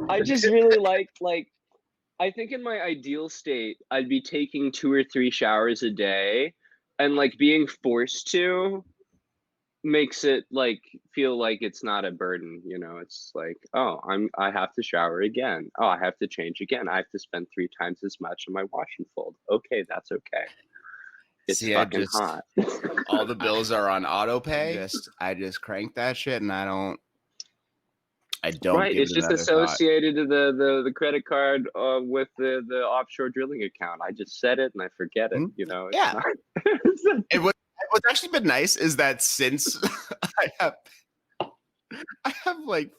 I just really like I think in my ideal state, I'd be taking 2 or 3 showers a day, and, like, being forced to makes it, like, feel like it's not a burden, you know? It's like, "Oh, I have to shower again. Oh, I have to change again. I have to spend 3 times as much on my wash and fold. Okay, that's okay. It's See, fucking hot." all the bills are on auto pay. I just crank that shit, and I don't Right, give it's it just another thought. associated to the credit card, with the offshore drilling account. I just set it and I forget it, you know? It's Yeah. not What's actually been nice is that since I have like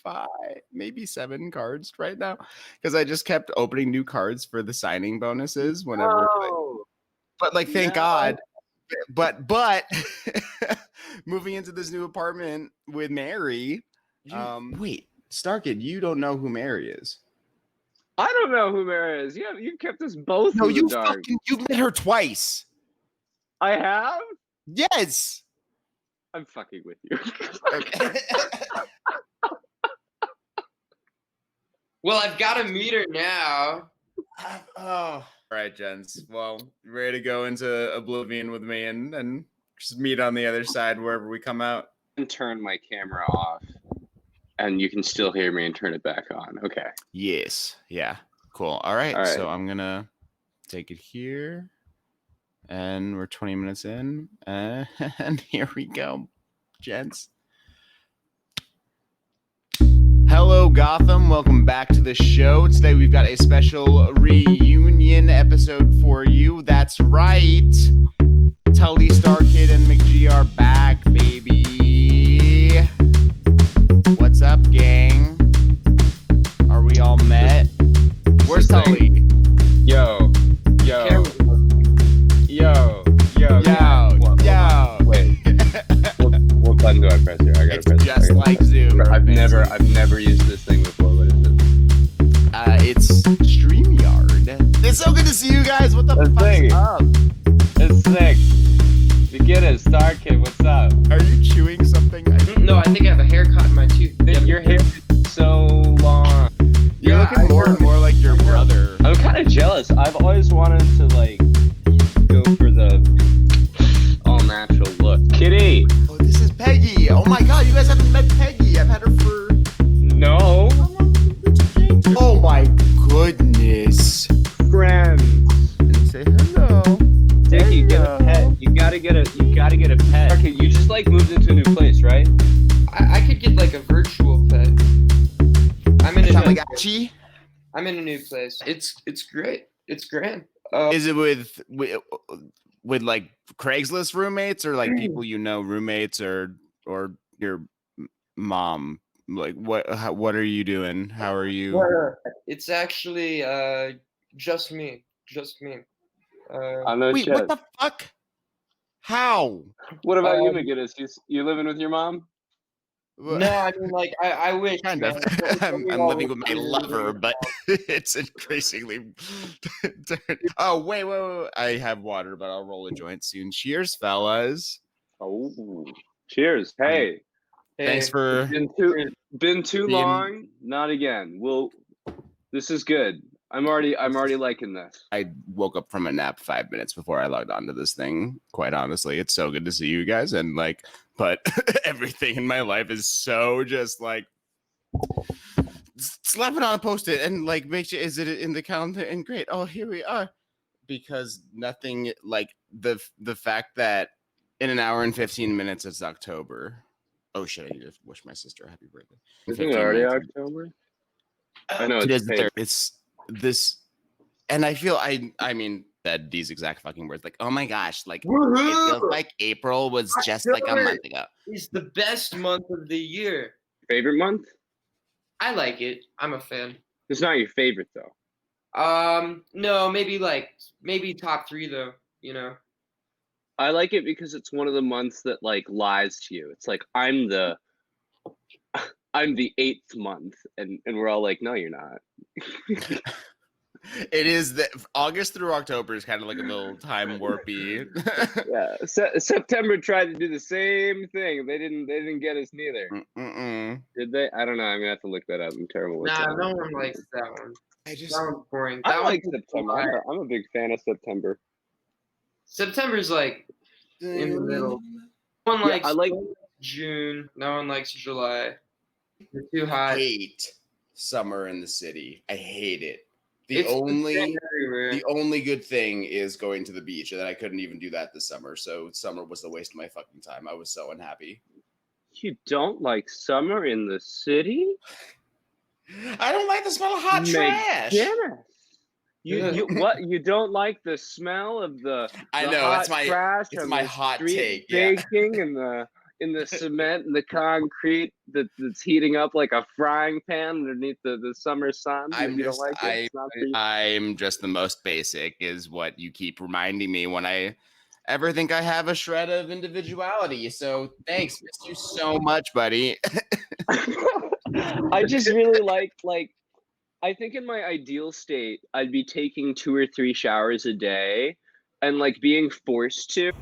5, maybe 7 cards right now, because I just kept opening new cards for the signing bonuses whenever. No. But like, thank No. God. But moving into this new apartment with Mary. Wait, Starkid, you don't know who Mary is? I don't know who Mary is. Yeah, you kept us both No, in the dark. you've met her twice. I have? Yes. I'm fucking with you. Okay. Well, I've got to meet her now. Oh, all right, gents. Well, ready to go into oblivion with me and just meet on the other side wherever we come out. And turn my camera off, and you can still hear me and turn it back on. Okay. Yes. Yeah. Cool. All right. All right. So I'm gonna take it here, and we're 20 minutes in, and here we go, gents. Hello, Gotham. Welcome back to the show. Today we've got a special reunion episode for you. That's right. Tully, Starkid, and McG are back, baby. What's up, gang? Are we all met? Where's Tully? Yo. Wait. What button do I press here? I gotta It's press. just like Zoom. I've never used this thing before. What is this? It's StreamYard. It's so good to see you guys. What the fuck's up? It's sick. You get it, Starkid. What's up? Are you chewing something? No, I think I have a haircut in my tooth. Your hair is so long. You're looking more and more like your brother. I'm kind of jealous. I've always wanted to like go for the all natural look. Kitty. Oh, this is Peggy. Oh my god, you guys haven't met Peggy. I've had her for... No. Oh my goodness. Friends. And say hello. Dickie, get a pet. You gotta get a pet. Okay, you just like moved into a new place, right? I could get like a virtual pet. I'm in a new place. It's great. It's grand. Is it with like Craigslist roommates or like people you know, roommates or your mom? Like what are you doing? How are you? It's actually just me. Wait, what the fuck? How? What about you, McGinnis? You living with your mom? No, I mean, like, I wish. Kind of. I'm living with my lover, but it's increasingly. Oh, wait. I have water, but I'll roll a joint soon. Cheers, fellas. Oh, cheers. Hey. Thanks for. Been too long. Not again. This is good. I'm already liking this. I woke up from a nap 5 minutes before I logged onto this thing. Quite honestly, it's so good to see you guys, and like, but everything in my life is so just like slap it on a post-it and like make sure is it in the calendar and great. Oh, here we are. Because nothing like the fact that in an hour and 15 minutes it's October. Oh shit! I need to wish my sister a happy birthday. Isn't it already October? I know it's this, and I feel I mean that these exact fucking words, like, oh my gosh, like it feels like April was just like a month ago. It's the best month of the year. Favorite month? I like it. I'm a fan. It's not your favorite though. No, maybe top 3 though. You know. I like it because it's one of the months that like lies to you. It's like I'm the 8th month, and we're all like, no, you're not. It is the August through October is kind of like a little time warpy. Yeah, September tried to do the same thing. They didn't get us neither. Did they? I don't know. I'm gonna have to look that up. I'm terrible with that. No one likes that one. That one's boring. I like September. I'm a big fan of September. September's like in the middle. No one likes June. No one likes July. They're too hot. I hate summer in the city. I hate it. The only good thing is going to the beach, and I couldn't even do that this summer. So summer was a waste of my fucking time. I was so unhappy. You don't like summer in the city? I don't like the smell of hot trash. You what? You don't like the smell of the I know hot it's my trash it's my hot take. Baking in the cement and the concrete that's heating up like a frying pan underneath the summer sun. I'm just the most basic, is what you keep reminding me when I ever think I have a shred of individuality. So thanks, miss you so much, buddy. I just really like I think in my ideal state, I'd be taking 2 or 3 showers a day and like being forced to.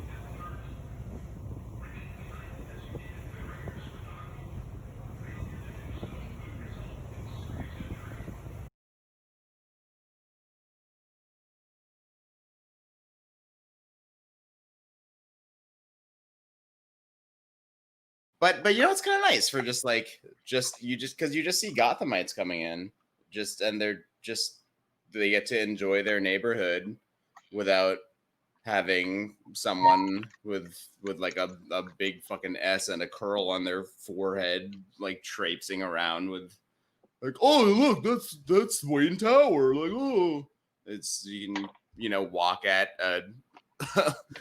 But you know, it's kind of nice for just because you just see Gothamites coming in, and they get to enjoy their neighborhood without having someone with like a big fucking S and a curl on their forehead, like traipsing around with like, oh look, that's Wayne Tower, like, oh, it's, you can walk at a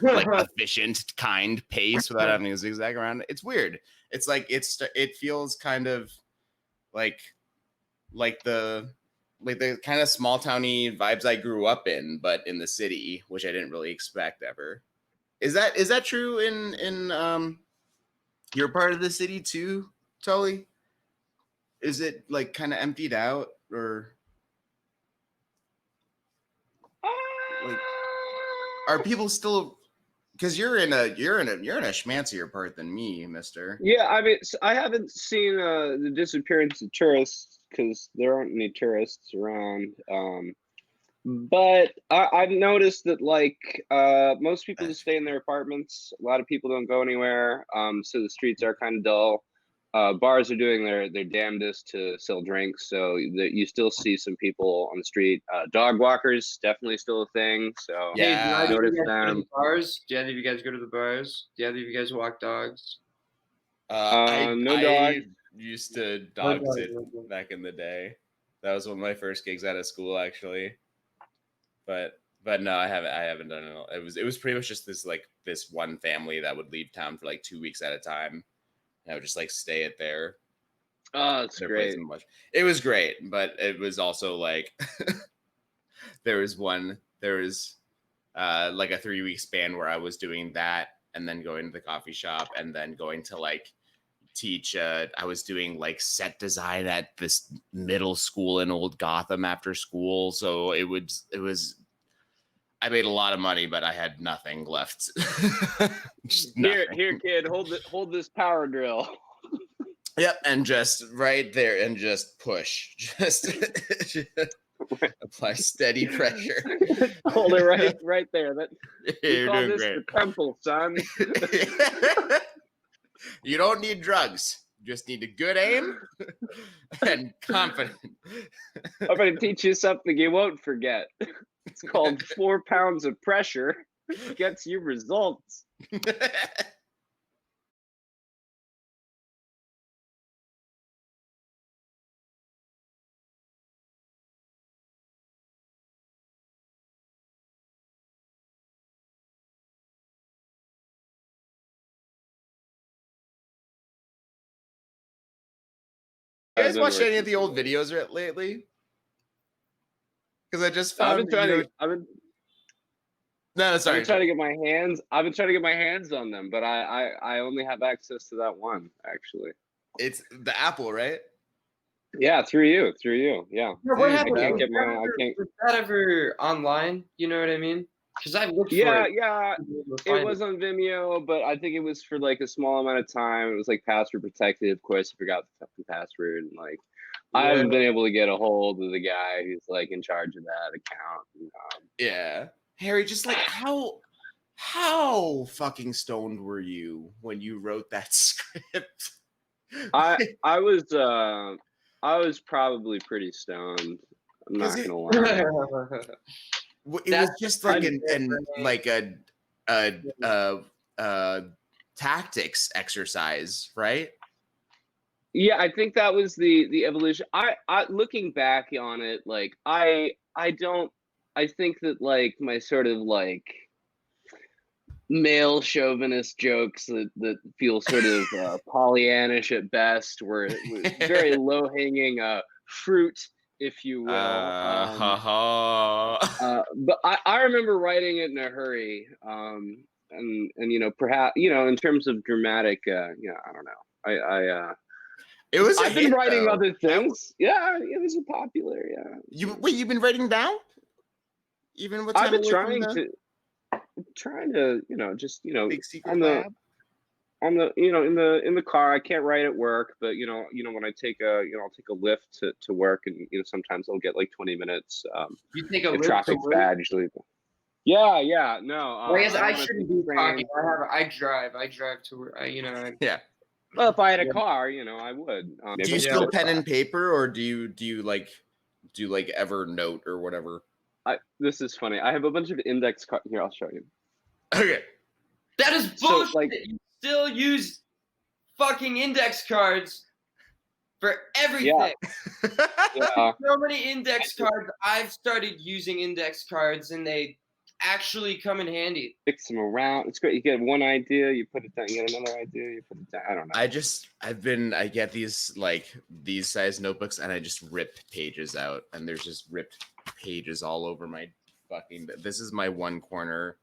like efficient, kind pace without having to zigzag around. It's weird. It's like it feels kind of like the kind of small towny vibes I grew up in, but in the city, which I didn't really expect ever. Is that true in your part of the city too, Tully? Is it like kind of emptied out, or like are people still? Because you're in a schmancier part than me, mister. Yeah, I mean, I haven't seen the disappearance of tourists because there aren't any tourists around. But I've noticed that like most people just stay in their apartments. A lot of people don't go anywhere. So the streets are kind of dull. Bars are doing their damnedest to sell drinks, so you still see some people on the street. Dog walkers definitely still a thing. So yeah, I noticed them. Bars? Do any of you guys go to the bars? Do any of you guys walk dogs? No dogs. I used to dog sit back in the day. That was one of my first gigs out of school, actually. But no, I haven't done it. It was pretty much just this one family that would leave town for like 2 weeks at a time. I would just like stay at their. Oh, it's great. It was great, but it was also like there was like a 3-week span where I was doing that and then going to the coffee shop and then going to like teach. I was doing like set design at this middle school in Old Gotham after school, so it was. I made a lot of money, but I had nothing left. Here, kid, hold this power drill. Yep, and just right there, and just push, just apply steady pressure. Hold it right there. You're call doing this great. The temple, son. You don't need drugs. You just need a good aim and confidence. I'm going to teach you something you won't forget. It's called 4 pounds of pressure. Gets you results. You guys watched any of the old videos lately? Because I just found. I've been trying to get my hands. I've been trying to get my hands on them, but I only have access to that one actually. It's the Apple, right? Yeah, through you. Yeah. Yeah, what Dude, happened? I can't Was get that my. I ever, can't. was that ever online? You know what I mean? Because I've looked for Yeah, it. yeah. To be able to It find was on Vimeo, but I think it was for like a small amount of time. It was like password protected. Of course, I forgot the fucking password, and like I Yeah. haven't been able to get a hold of the guy who's like in charge of that account. Yeah. Harry, just like how fucking stoned were you when you wrote that script? I was probably pretty stoned. I'm Because not gonna lie. it was just like an like a Yeah. tactics exercise, right? Yeah, I think that was the evolution. I looking back on it, like I don't. I think that like my sort of like male chauvinist jokes that feel sort of Pollyannish at best were very low hanging fruit, if you will. But I remember writing it in a hurry, and you know perhaps you know in terms of dramatic, I don't know. It was a I've been hit, writing though. other things. Yeah, it was a popular. Yeah. You've been writing down even with I've time been away from the trying to just big secret on the lab. in the car. I can't write at work, but when I take I'll take a lift to work, and sometimes I'll get like 20 minutes. You take a If lift to traffic's work? bad, usually. Yeah, no. Well, I guess I I don't want to shouldn't take the be talking. train. I drive. I drive to work. Yeah. Well, if I had a Yeah. car, I would. Do you Maybe still I'll pen try. and paper, or do you like Evernote or whatever? This is funny. I have a bunch of index cards here. I'll show you. Okay. That is So, bullshit. like- You still use fucking index cards for everything. Yeah. So many index cards. I've started using index cards, and they actually come in handy. Fix them around. It's great. You get one idea, you put it down. You get another idea, you put it down. I don't know. I get these size notebooks, and I just rip pages out, and there's just ripped pages all over my fucking. This is my one corner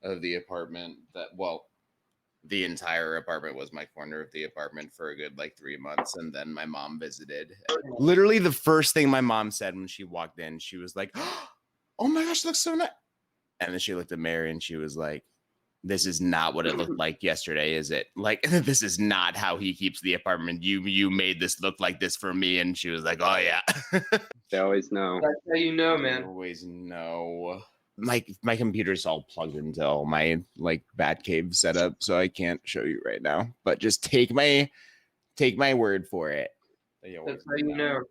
of the apartment the entire apartment was my corner of the apartment for a good like 3 months, and then my mom visited. Literally, the first thing my mom said when she walked in, she was like, "Oh my gosh, it looks so nice." And then she looked at Mary and she was like, "This is not what it looked like yesterday, is it? Like, this is not how he keeps the apartment. You made this look like this for me." And she was like, "Oh yeah." They always know. That's how you know, They man. always know. My computer's all plugged into all my like Batcave setup, so I can't show you right now. But just take my word for it. That's how you know.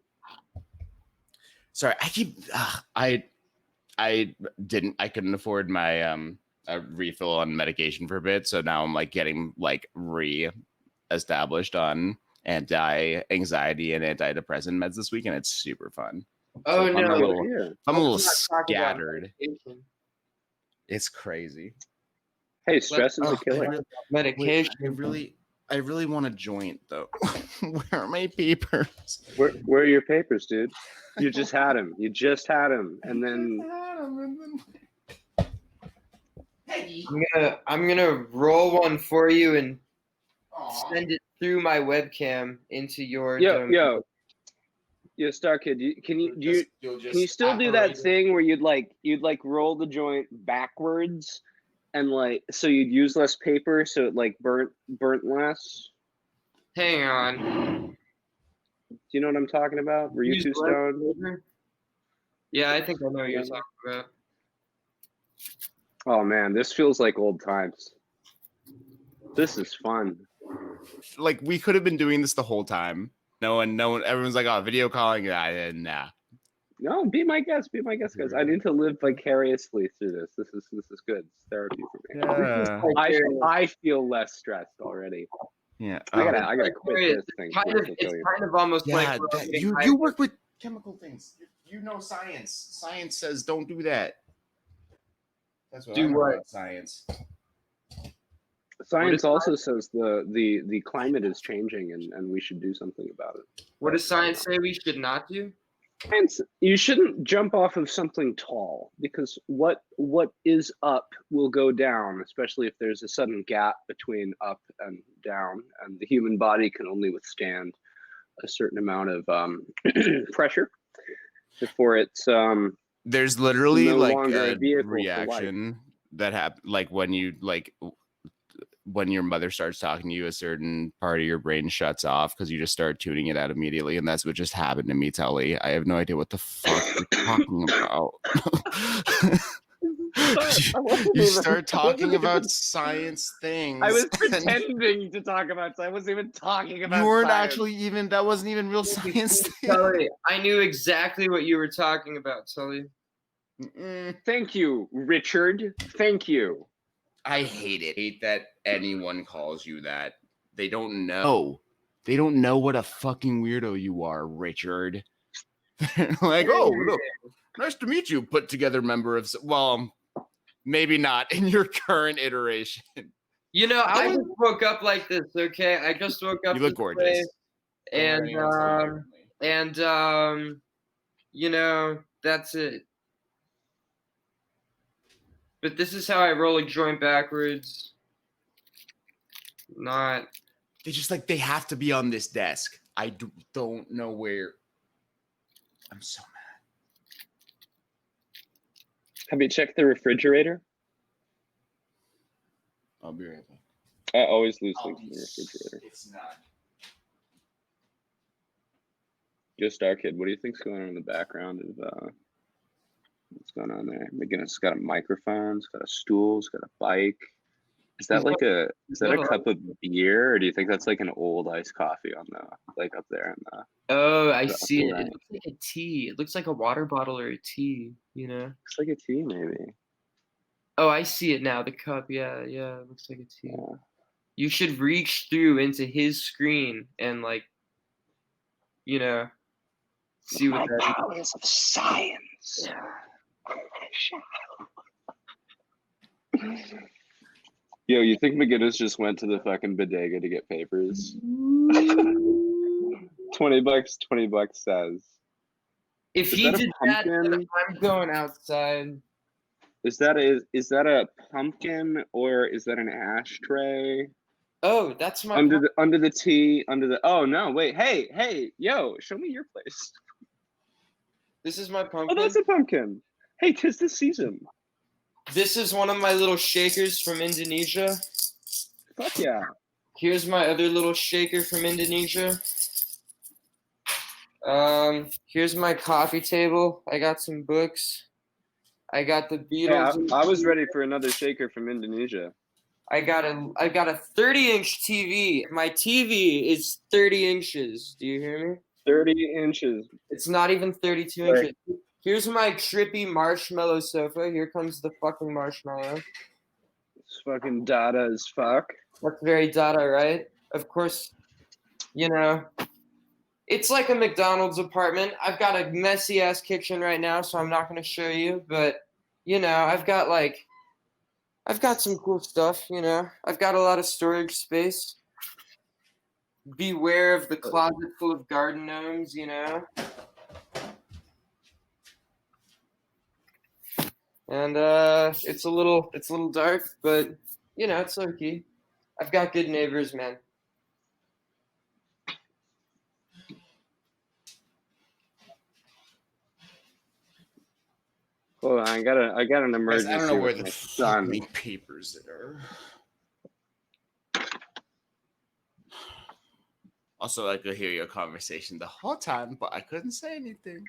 Sorry, I couldn't afford my a refill on medication for a bit, so now I'm like getting like re-established on anti-anxiety and antidepressant meds this week, and it's super fun. Oh So no, I'm a little Let's not talk about scattered. medication. It's crazy. Hey, stress is a killer. Medication. Wait, I really want a joint though. Where are my papers? Where are your papers, dude? You just had them. And then I'm gonna roll one for you and send it through my webcam into your domain. Yo, Starkid, can you still do that thing where you'd roll the joint backwards and like so you'd use less paper so it like burnt less? Hang on. Do you know what I'm talking about? Were you too stoned? Yeah, I think I know what you're talking about. Oh man, this feels like old times. This is fun. Like we could have been doing this the whole time. No one. Everyone's like, "Oh, video calling." Nah. No, be my guest, guys. I need to live vicariously through this. This is good. It's therapy for me. Yeah. I feel less stressed already. Yeah. I gotta quit this thing. It's kind of almost like you work with chemical things. You know science. Science says don't do that. That's what I know about science. Science also says the climate is changing and we should do something about it. What does science say we should not do? Science, you shouldn't jump off of something tall because what is up will go down, especially if there's a sudden gap between up and down, and the human body can only withstand a certain amount of pressure before it's there's literally no like longer a a vehicle for life. reaction that happens, like when your mother starts talking to you, a certain part of your brain shuts off because you just start tuning it out immediately, and that's what just happened to me, Tully. I have no idea what the fuck you're talking about. You start talking about science things. I was pretending to talk about. I wasn't even talking about. You weren't science. actually even. That wasn't even real science. Tully, I knew exactly what you were talking about, Tully. Thank you, Richard. Thank you. I hate it. I hate that anyone calls you that. They don't know. They don't know what a fucking weirdo you are, Richard. Like, oh, look, nice to meet you, put together member of. Well, maybe not in your current iteration. You know, I just woke up like this. Okay, I just woke up. You look gorgeous. And you know, that's it. But this is how I roll a joint backwards. Not. They just like they have to be on this desk. I don't know where. I'm so mad. Have you checked the refrigerator? I'll be right back. I always lose things in the refrigerator. It's not. Yo, Starkid, what do you think's going on in the background of what's going on there? McGinnis got a microphone, it's got a stool, it's got a bike. Is that like a cup of beer, or do you think that's like an old iced coffee on the like up there in the? Oh, I see it. It looks like a tea. It looks like a water bottle or a tea. You know. Looks like a tea, maybe. Oh, I see it now. The cup. Yeah, it looks like a tea. Yeah. You should reach through into his screen and like, you know, see what that is. Powers of science. Yo, you think McGinnis just went to the fucking bodega to get papers? $20 says. If he did that, then I'm going outside. Is that a pumpkin or is that an ashtray? Oh, that's my under the tea, oh no, wait, hey, yo, show me your place. This is my pumpkin. Oh, that's a pumpkin. Hey, 'tis the season. This is one of my little shakers from Indonesia. Fuck yeah. Here's my other little shaker from Indonesia. Here's my coffee table. I got some books. I got the Beatles. Yeah, I was ready for another shaker from Indonesia. I got a 30-inch TV. My TV is 30 inches. Do you hear me? 30 inches. It's not even 32 inches. Here's my trippy marshmallow sofa. Here comes the fucking marshmallow. It's fucking Dada as fuck. That's very Dada, right? Of course, you know. It's like a McDonald's apartment. I've got a messy-ass kitchen right now, so I'm not going to show you. But, you know, I've got some cool stuff, you know. I've got a lot of storage space. Beware of the closet full of garden gnomes, you know. And it's a little dark, but, you know, it's low-key. I've got good neighbors, man. Hold on, I got an emergency. I don't know where the fucking papers that are. Also, I could hear your conversation the whole time, but I couldn't say anything.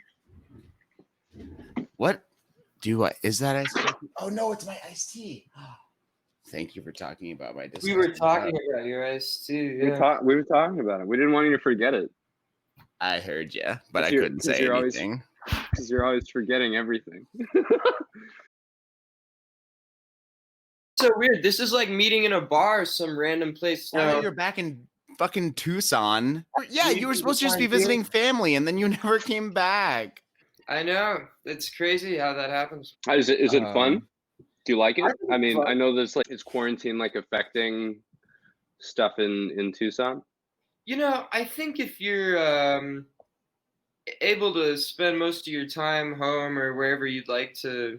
What do I? Is that iced coffee? Oh no, it's my iced tea. Thank you for talking about my. We were talking about your iced tea. Yeah. We were talking about it. We didn't want you to forget it. I heard you, but I couldn't say anything. Because you're always forgetting everything. So weird. This is like meeting in a bar, some random place. Now that you're back in fucking Tucson. Yeah, you were supposed to just be visiting family, and then you never came back. I know. It's crazy how that happens. Is it fun? Do you like it? I mean, fun. I know there's like, is quarantine like affecting stuff in Tucson? You know, I think if you're able to spend most of your time home or wherever you'd like to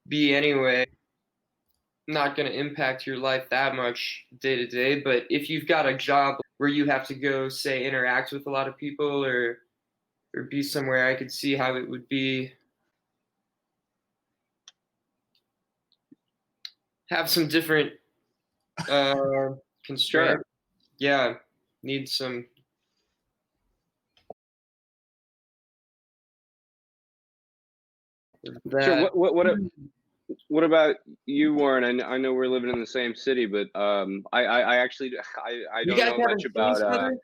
be anyway, not going to impact your life that much day to day. But if you've got a job where you have to go, say, interact with a lot of people, or be somewhere, I could see how it would be. Have some different constraints. Sure. Yeah, need some. Sure. What about you, Warren? I know we're living in the same city, but I actually I You don't guys know haven't much seen about. each other?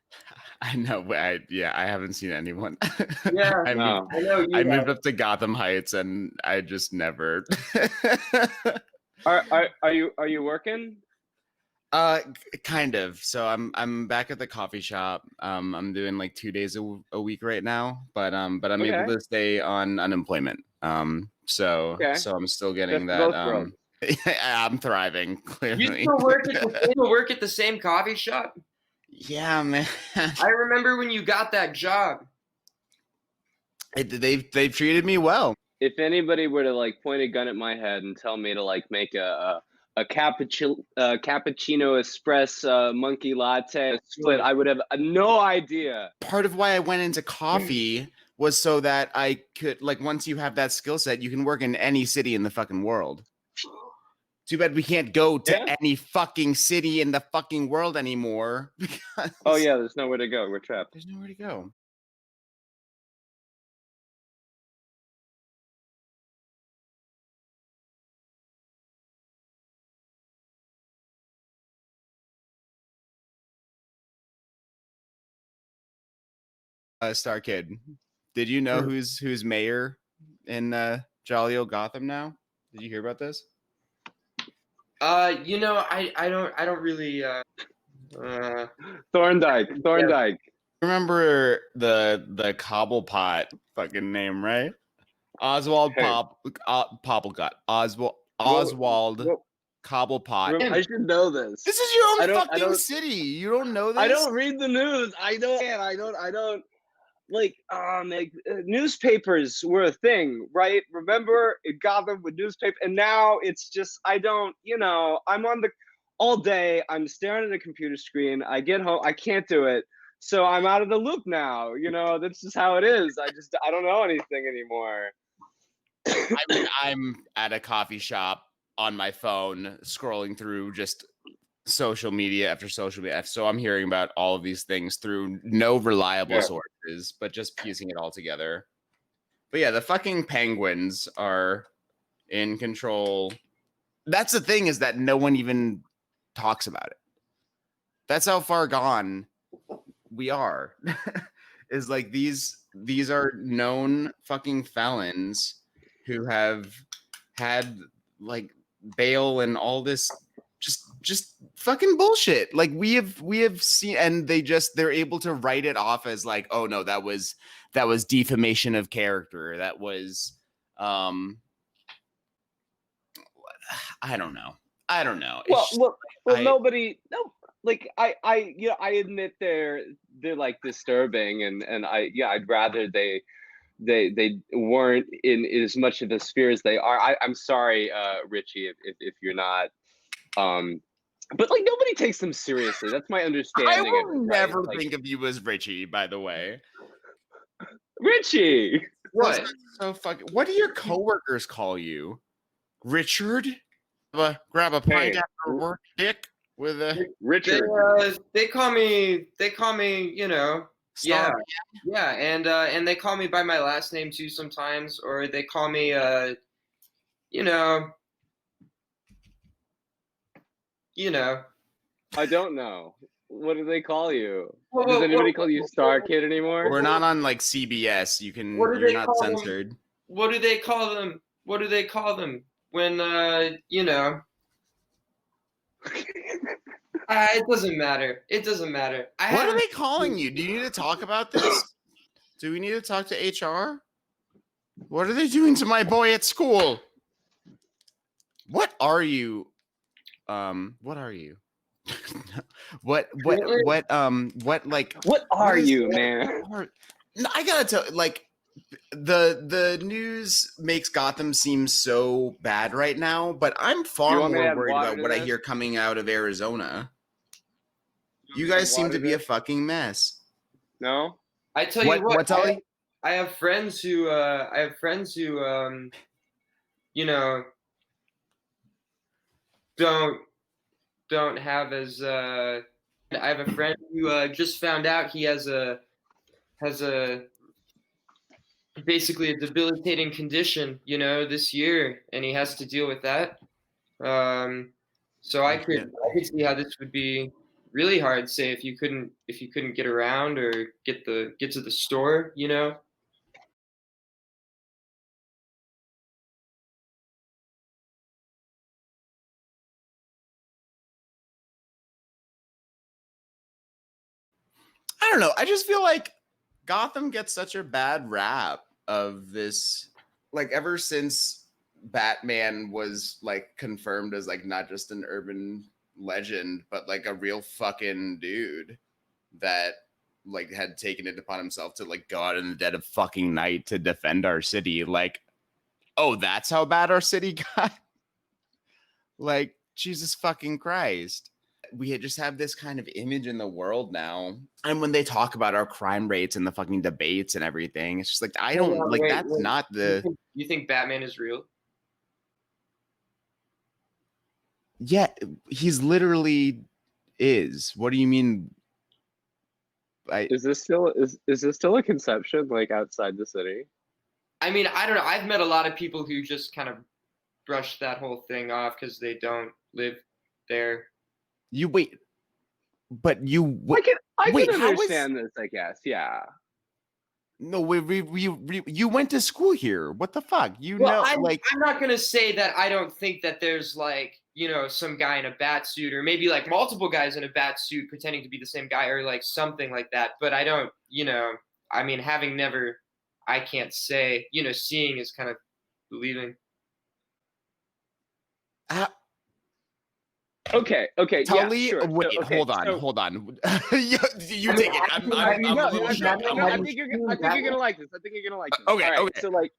I know. I haven't seen anyone. Yeah, I No. I know you I moved have. up to Gotham Heights, and I just never. Are you working? Kind of. So I'm back at the coffee shop. I'm doing like 2 days a week right now, but I'm Okay. able to stay on unemployment. So Okay. I'm still getting Best of that. both worlds. I'm thriving You clearly. still work at the same coffee shop? Yeah, man. I remember when you got that job. They've treated me well. If anybody were to like point a gun at my head and tell me to like make a cappuccino espresso monkey latte split, I would have no idea. Part of why I went into coffee was so that I could, like, once you have that skill set, you can work in any city in the fucking world. Too bad we can't go to any fucking city in the fucking world anymore. Because oh yeah, there's nowhere to go. We're trapped. there's nowhere to go. Starkid, did you know who's mayor in jolly old Gotham now? Did you hear about this? I don't really. Thorndike. Remember the Cobblepot fucking name, right? Oswald Popplegut. Oswald Cobblepot. I should know this. This is your own fucking city. You don't know this? I don't read the news. I don't like newspapers were a thing, right? Remember it got them with newspaper, and now it's just I'm on the all day, I'm staring at a computer screen. I get home, I can't do it. So I'm out of the loop now. That's just how it is. I don't know anything anymore. I mean, I'm at a coffee shop on my phone scrolling through just social media after social media. So I'm hearing about all of these things through no reliable sources, but just piecing it all together. But yeah, the fucking Penguins are in control. That's the thing, is that no one even talks about it. That's how far gone we are. Is like these are known fucking felons who have had like bail and all this just fucking bullshit. Like we have seen, and they're able to write it off as like, oh no, that was defamation of character. That was I don't know. Nobody. No, like I admit they're like disturbing, and I'd rather they weren't in as much of a sphere as they are. I'm sorry, Richie, if you're not. But like nobody takes them seriously. That's my understanding. I will never right? think of you as Richie, by the way. Richie. What? So fucking. What do your coworkers call you? Richard? Grab a pint after work, dick. With a Richard. They call me. Yeah, and they call me by my last name too sometimes, or they call me I don't know. What do they call you? Does anybody call you Starkid anymore? We're not on like CBS. You're not censored. What do they call them? What do they call them when it doesn't matter. It doesn't matter. What are they calling you? Do you need to talk about this? Do we need to talk to HR? What are they doing to my boy at school? What are you? What are you? What are you, man? I gotta tell, like, the news makes Gotham seem so bad right now, but I'm far more worried about what I hear coming out of Arizona. You guys seem Water to be a there? fucking mess. No? I tell you what, What, Tully? I have friends who you know, don't have as I have a friend who just found out he has a basically a debilitating condition, this year, and he has to deal with that. So I could see how this would be really hard, say if you couldn't get around or get to the store. I don't know. I just feel like Gotham gets such a bad rap of this, like ever since Batman was like confirmed as like not just an urban legend, but like a real fucking dude that like had taken it upon himself to like go out in the dead of fucking night to defend our city. Like, oh, that's how bad our city got. Like, Jesus fucking Christ. We just have this kind of image in the world now. And when they talk about our crime rates and the fucking debates and everything, it's just like, I don't like Wait, that's not the. You think Batman is real? Yeah, he's literally is. What do you mean? Is this still a conception like outside the city? I mean, I don't know. I've met a lot of people who just kind of brush that whole thing off because they don't live there. You wait, but you I wait. can How is understand this, I guess. Yeah. no? You went to school here. What the fuck? Well, Like I'm not gonna say that I don't think that there's like some guy in a bat suit or maybe like multiple guys in a bat suit pretending to be the same guy or like something like that. But I don't. I mean, having never, I can't say. Seeing is kind of believing. Okay. Tully, yeah, sure. wait, So, okay, hold on. you take it. I'm a little shocked. I think you're gonna like this. I think you're gonna like this. Okay, All right. okay. So like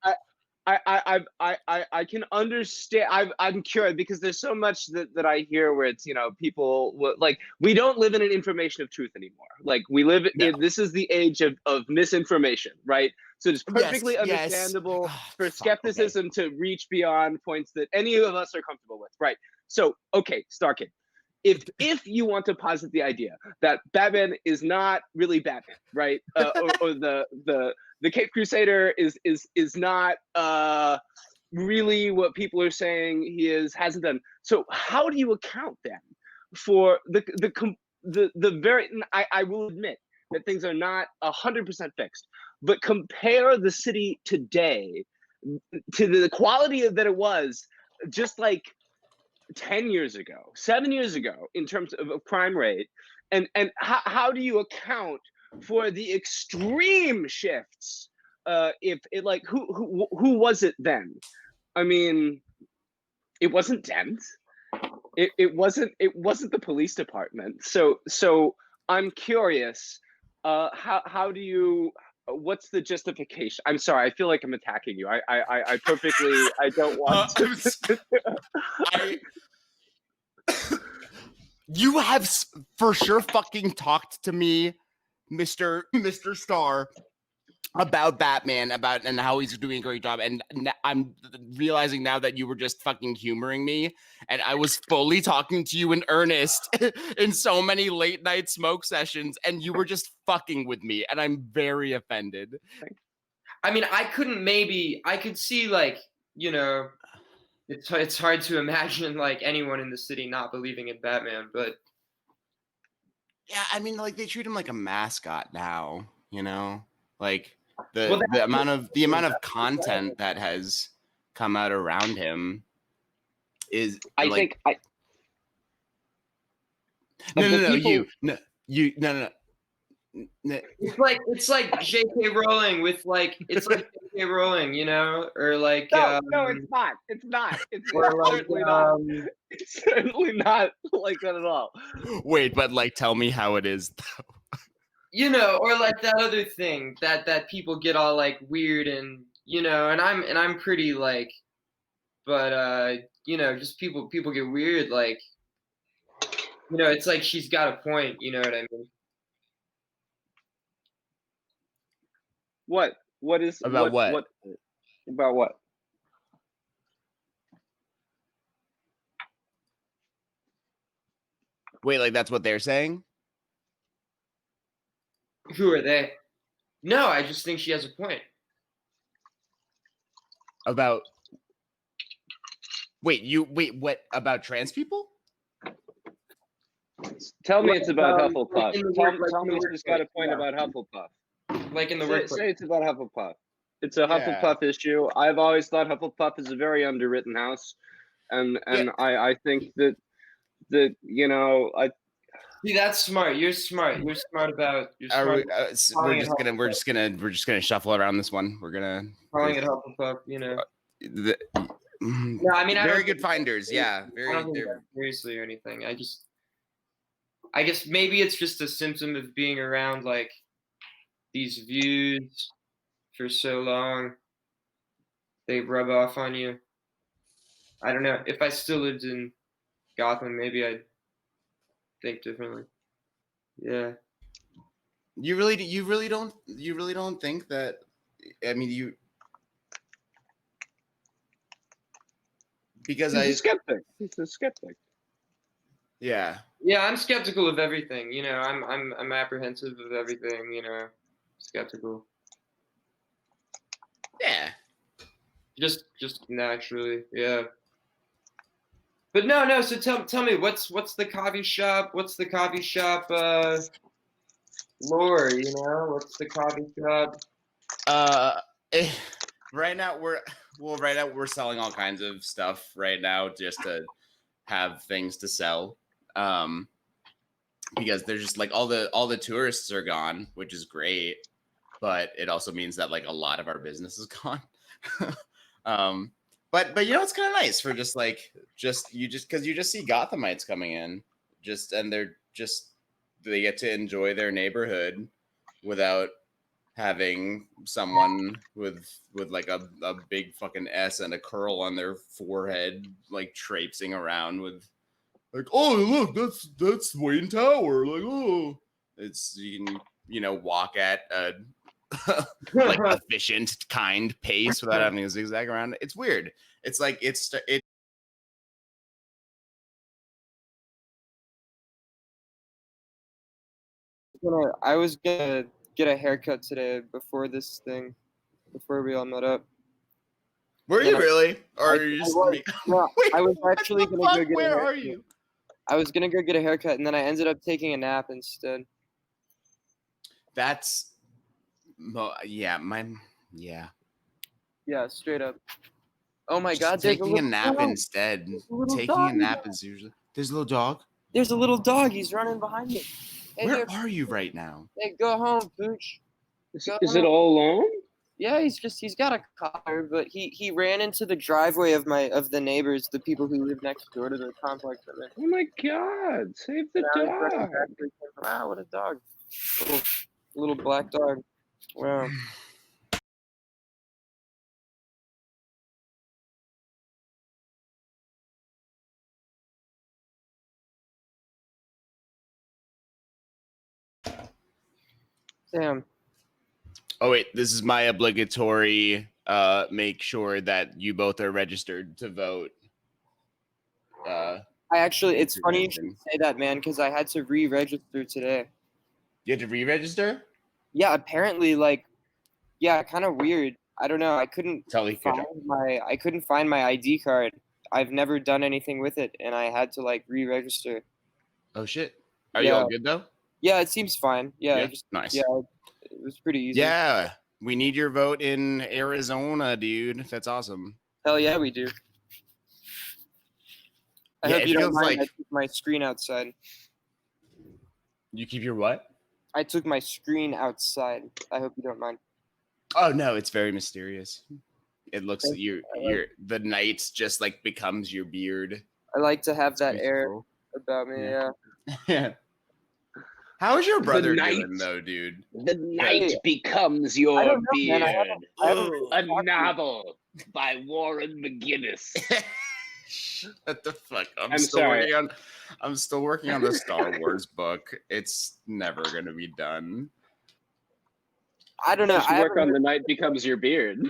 I can understand. I'm curious because there's so much that I hear where it's people like we don't live in an information of truth anymore. Like we live in this is the age of misinformation, right? So it's perfectly understandable for skepticism to reach beyond points that any of us are comfortable with, right? So okay, Starkid. If you want to posit the idea that Batman is not really Batman, right? Or the Cape Crusader is not really what people are saying he hasn't done. So how do you account then for the very? I will admit that things are not 100% fixed, but compare the city today to the quality that it was just like 10 years ago, 7 years ago, in terms of crime rate, and how do you account for the extreme shifts? If it like who was it then? I mean, it wasn't Dent. It wasn't the police department. So I'm curious. How do you? What's the justification? I'm sorry. I feel like I'm attacking you. I perfectly. I don't want to. You have for sure fucking talked to me, Mr. Star, about Batman, and how he's doing a great job. And I'm realizing now that you were just fucking humoring me, and I was fully talking to you in earnest in so many late night smoke sessions, and you were just fucking with me, and I'm very offended. I mean, I could see like, it's hard to imagine like anyone in the city not believing in Batman, but yeah, I mean, like they treat him like a mascot now, like the amount of content that has come out around him is. No. It's like J.K. Rowling with like J.K. Rowling, or like no, it's not. It's certainly not. It's certainly not like that at all. Wait, but like, tell me how it is, though. Or like that other thing that people get all like weird and and I'm pretty like, but just people get weird like. You know, it's like she's got a point. You know what I mean? What? What is About what? What about what? Wait, like that's what they're saying? Who are they? No, I just think she has a point. About wait, what about trans people? Tell me Like, it's about like Hufflepuff. in the Tell, work- like tell in the me she's got a workplace, point yeah. about Hufflepuff. Like in the Say workplace. it's about Hufflepuff. It's a Yeah. Hufflepuff issue. I've always thought Hufflepuff is a very underwritten house, and Yeah. I think that you know See, that's smart. You're smart. You're smart about. You're Are smart. we, Calling it we're just gonna shuffle around this one. We're gonna calling it Hufflepuff. You know. the, No, I mean, I very don't good think- finders. Yeah, I very. don't think They're, that seriously or anything. I guess maybe it's just a symptom of being around like these views for so long. They rub off on you. I don't know. If I still lived in Gotham, maybe I'd think differently. Yeah. you really don't think that. I mean, you because he's I a skeptic. He's a skeptic. yeah. Yeah, I'm skeptical of everything. You know, I'm apprehensive of everything. You know, skeptical. Yeah. Just naturally, yeah. But no. So tell me, what's the coffee shop? What's the coffee shop lore? You know, what's the coffee shop? Right now we're selling all kinds of stuff right now just to have things to sell. Because there's just like all the tourists are gone, which is great, but it also means that like a lot of our business is gone. But you know it's kind of nice for just because you just see Gothamites coming in, and they get to enjoy their neighborhood without having someone with like a big fucking S and a curl on their forehead like traipsing around with like, oh look, that's Wayne Tower. Like, oh, it's you can walk at a like efficient, kind pace without having to zigzag around. It's weird. It's like it. I was gonna get a haircut today before this thing, before we all met up. Were you really? Or I are you just? was. No, Wait, I was what actually the gonna fuck? go get a Where are haircut. you? I was gonna go get a haircut, and then I ended up taking a nap instead. That's, yeah, yeah. Yeah, straight up. Oh my Just God! taking a nap instead. Taking a nap is usually. There's a little dog. There's a little dog. He's running behind me. Hey, Where dude, are you right now? hey, go home, Pooch. Is it all alone? Yeah, he's got a collar, but he ran into the driveway of the neighbors, the people who live next door to the complex. Oh my God! Save the dog. Wow, what a dog! Little black dog. Wow. Damn. Oh wait, this is my obligatory make sure that you both are registered to vote. It's funny you should say that, man, because I had to re-register today. You had to re-register? Yeah, apparently, kind of weird. I don't know. I couldn't Tully, find my ID card. I've never done anything with it, and I had to re-register. Oh shit. Are you all good though? Yeah, it seems fine. Yeah, nice. Yeah, it was pretty easy. Yeah, we need your vote in Arizona, dude. That's awesome. Hell yeah, we do. I hope you don't mind. I took my screen outside. You keep your what? I took my screen outside. I hope you don't mind. Oh no, it's very mysterious. It looks the night just becomes your beard. I like to have that air about me. Yeah. How is your brother doing though, dude? The night becomes your beard. Man, a novel by Warren McGinnis. What the fuck? I'm sorry. I'm still working on the Star Wars book. It's never gonna be done. I don't know. Just work on The Night Becomes Your Beard.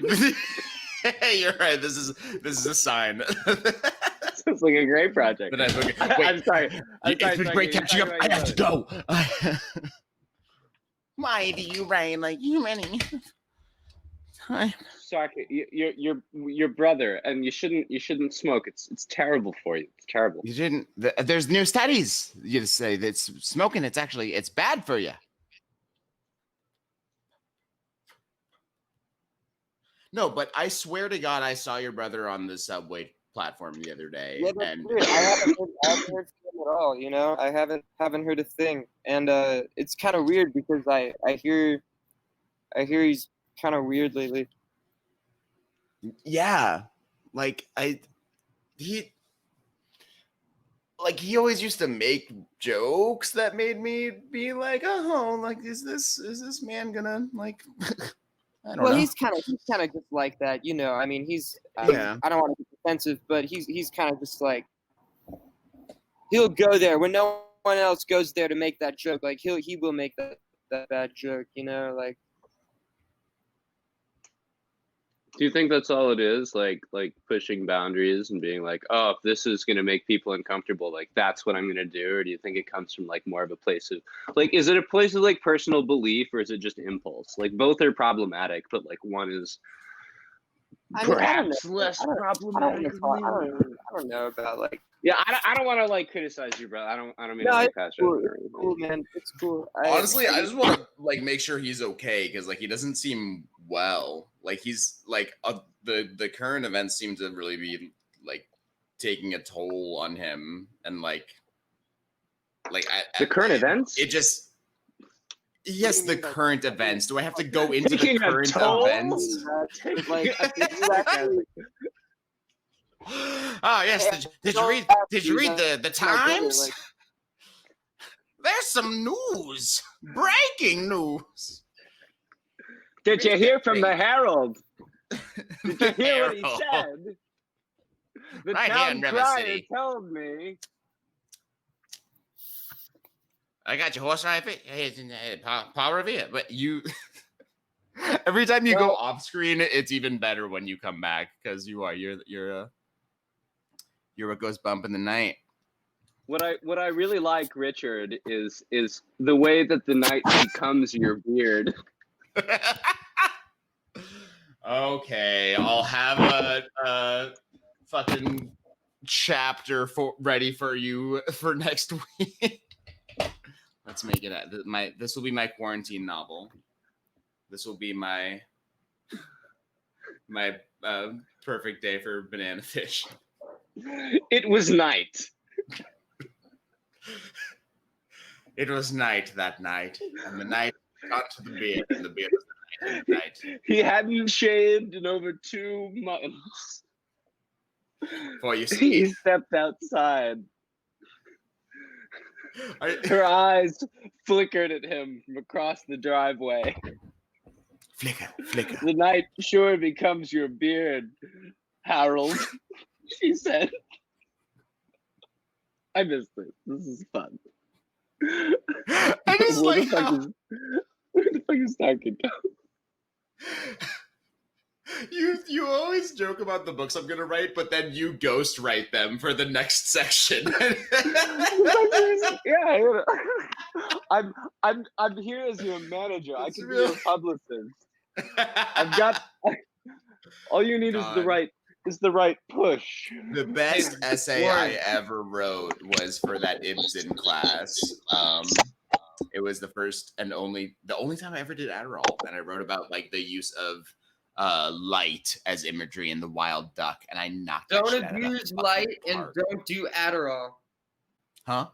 You're right. This is a sign. Sounds like a great project. Wait, I'm sorry. It's been great catching up. I have to go. Why do you rain like you many? Starkid, your brother, and you shouldn't smoke. It's terrible for you. It's terrible. You didn't. There's new studies. You say that smoking. It's bad for you. No, but I swear to God, I saw your brother on the subway platform the other day. Yeah, that's and weird. I haven't heard from him at all. You know, I haven't heard a thing, and it's kind of weird because I hear he's kind of weird lately. Yeah, he always used to make jokes that made me be like, oh, like is this man gonna like? I don't know. He's kind of just like that, you know. I mean, he's I don't want to be defensive, but he's kind of just like he'll go there when no one else goes there to make that joke. Like he will make that bad joke, you know, like. Do you think that's all it is? Like pushing boundaries and being like, oh, if this is gonna make people uncomfortable, like that's what I'm gonna do? Or do you think it comes from like more of a place of like, is it a place of like personal belief, or is it just impulse? Like both are problematic, but like one is perhaps less problematic. I don't know about like. Yeah, I don't want to like criticize you, bro. I don't mean to like pass cool. It's cool, man. It's cool. Honestly, I just want to like make sure he's okay because like he doesn't seem well. Like he's like the current events seem to really be like taking a toll on him, and like the current events. It just yes, the current events. Do I have to go into the current events? Oh yes. Did you read the Times? There's some news. Breaking news. Did you hear from the Herald? Did you hear what he said? The right town crier told me. I got your horse rifle. Power of it. But you every time you go off screen, it's even better when you come back because you're what goes bump in the night. What I really like, Richard, is the way that the night becomes your beard. Okay, I'll have a fucking chapter ready for you for next week. Let's make it this will be my quarantine novel. This will be my perfect day for banana fish. It was night. It was night that night, and the night got to the beard, and the beard was the night. He hadn't shaved in over 2 months. For you see, he stepped outside. Her eyes flickered at him from across the driveway. Flicker. The night sure becomes your beard, Harold, she said. I missed this. This is fun. I just where the fuck is Starkid go? You always joke about the books I'm gonna write, but then you ghost write them for the next section. Yeah, I'm here as your manager. I can be your publicist. I've got all you need is the right push. The best essay I ever wrote was for that Ibsen class. It was the first and the only time I ever did Adderall, and I wrote about like the use of light as imagery in The Wild Duck, and I knocked. Don't abuse light and don't do Adderall. Huh?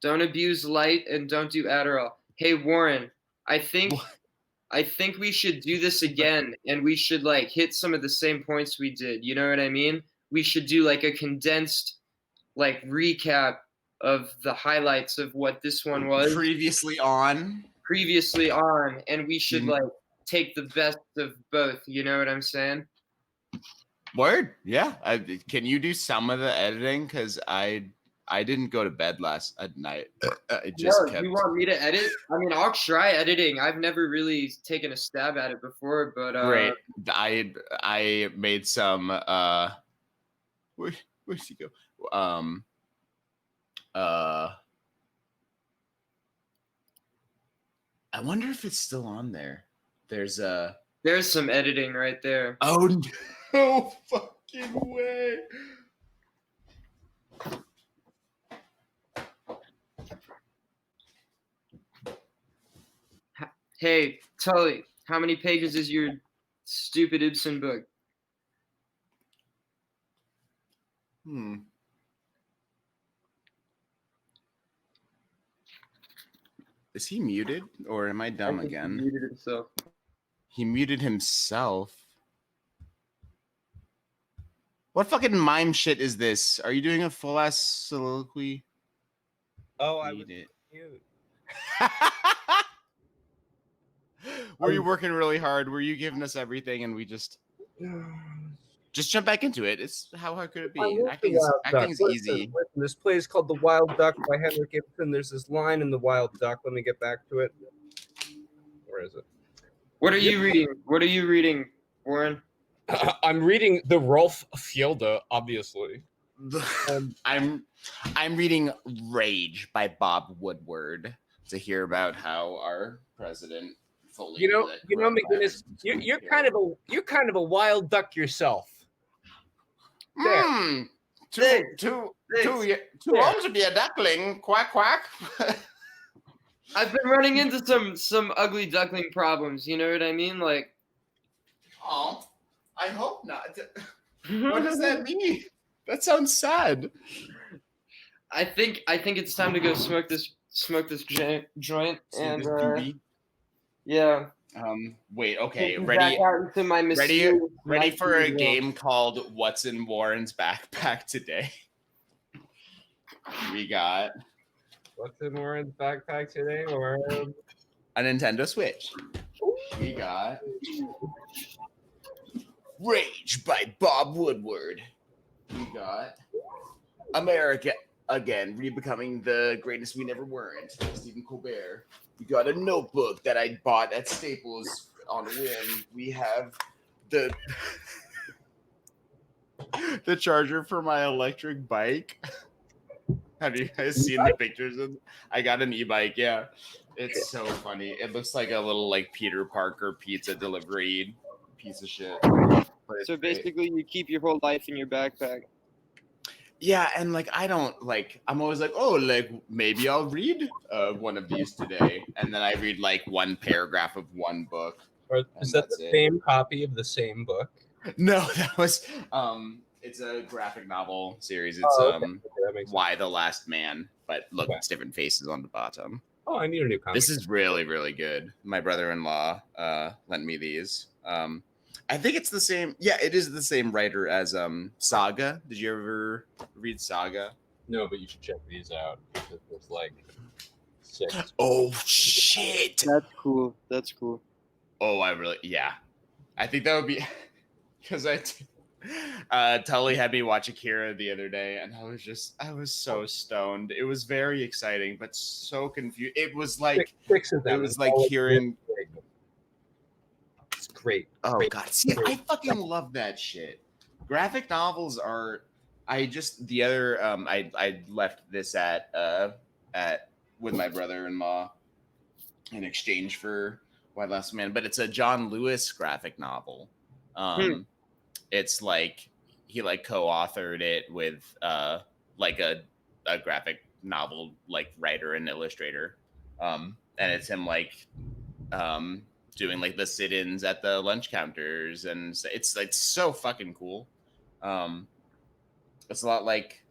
Don't abuse light and don't do Adderall. Hey Warren, I think we should do this again, and we should like hit some of the same points we did. You know what I mean? We should do like a condensed like recap of the highlights of what this one was previously on, and we should like take the best of both. You know what I'm saying? Word, yeah. Can you do some of the editing? Because I didn't go to bed last night. I just No, kept. you want me to edit? I mean, I'll try editing. I've never really taken a stab at it before, but Great. I made some. Where'd he go? I wonder if it's still on there. There's some editing right there. Oh no fucking way. Hey, Tully, how many pages is your stupid Ibsen book? Is he muted or am I dumb again? He muted himself. He muted himself. What fucking mime shit is this? Are you doing a full ass soliloquy? Oh, I was mute. Were you working really hard? Were you giving us everything and we just jump back into it? It's how hard could it be? Acting's easy. Listen, this play is called The Wild Duck by Henrik Ibsen. There's this line in The Wild Duck. Let me get back to it. Where is it? What are you reading? What are you reading, Warren? I'm reading the Rolf Fjelde, obviously. I'm reading Rage by Bob Woodward to hear about how our president fully. You know, McGinnis, you're kind of a wild duck yourself. Too old to be a duckling. Quack quack. I've been running into some ugly duckling problems. You know what I mean? Like, oh, I hope not. What does that mean? That sounds sad. I think it's time to go smoke this joint and yeah. Wait. Okay. Ready for a game called What's in Warren's Backpack today? We got. What's in Warren's backpack today, Warren? A Nintendo Switch. We got Rage by Bob Woodward. We got America Again, Rebecoming the Greatest We Never Weren't, Stephen Colbert. We got a notebook that I bought at Staples on a whim. We have the charger for my electric bike. Have you guys seen the pictures of? I got an e-bike. Yeah, it's so funny. It looks like a little like Peter Parker pizza delivery piece of shit. So basically, you keep your whole life in your backpack. Yeah, and like I don't like. I'm always like, oh, like maybe I'll read one of these today, and then I read like one paragraph of one book. Or is that the same copy of the same book? No, that was it's a graphic novel series. It's Why the Last Man, but look, it's different faces on the bottom. Oh, I need a new comic. This is really, really good. My brother-in-law lent me these. I think it's the same. Yeah, it is the same writer as Saga. Did you ever read Saga? No, but you should check these out. It's like 6. Oh shit! That's cool. That's cool. Oh, I think that would be because Tully had me watch Akira the other day, and I was so stoned. It was very exciting, but so confused. It was like it was like hearing. It's great. Oh great. God, see, I fucking love that shit. Graphic novels are. I left this at with my brother-in-law in exchange for Why the Last Man, but it's a John Lewis graphic novel. It's like he like co-authored it with like a graphic novel like writer and illustrator, and it's him like doing like the sit-ins at the lunch counters, and it's like so fucking cool. It's a lot like.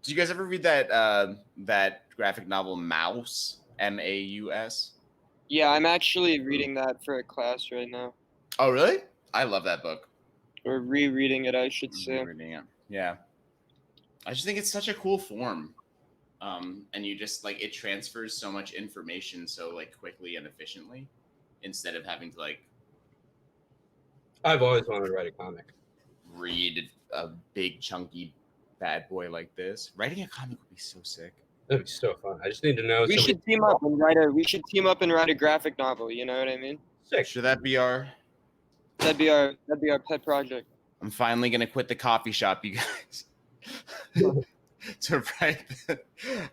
Did you guys ever read that graphic novel Mouse? Maus? Yeah, I'm actually reading that for a class right now. Oh, really? I love that book. Or rereading it, I should say. Rereading it. Yeah. I just think it's such a cool form. And you just like it transfers so much information so like quickly and efficiently instead of having to like. I've always wanted to write a comic. read a big chunky bad boy like this. Writing a comic would be so sick. That'd be so fun. I just need to know. We should team up and write a graphic novel. You know what I mean? Sick. Should that be our? That'd be our pet project. I'm finally gonna quit the coffee shop, you guys. To write.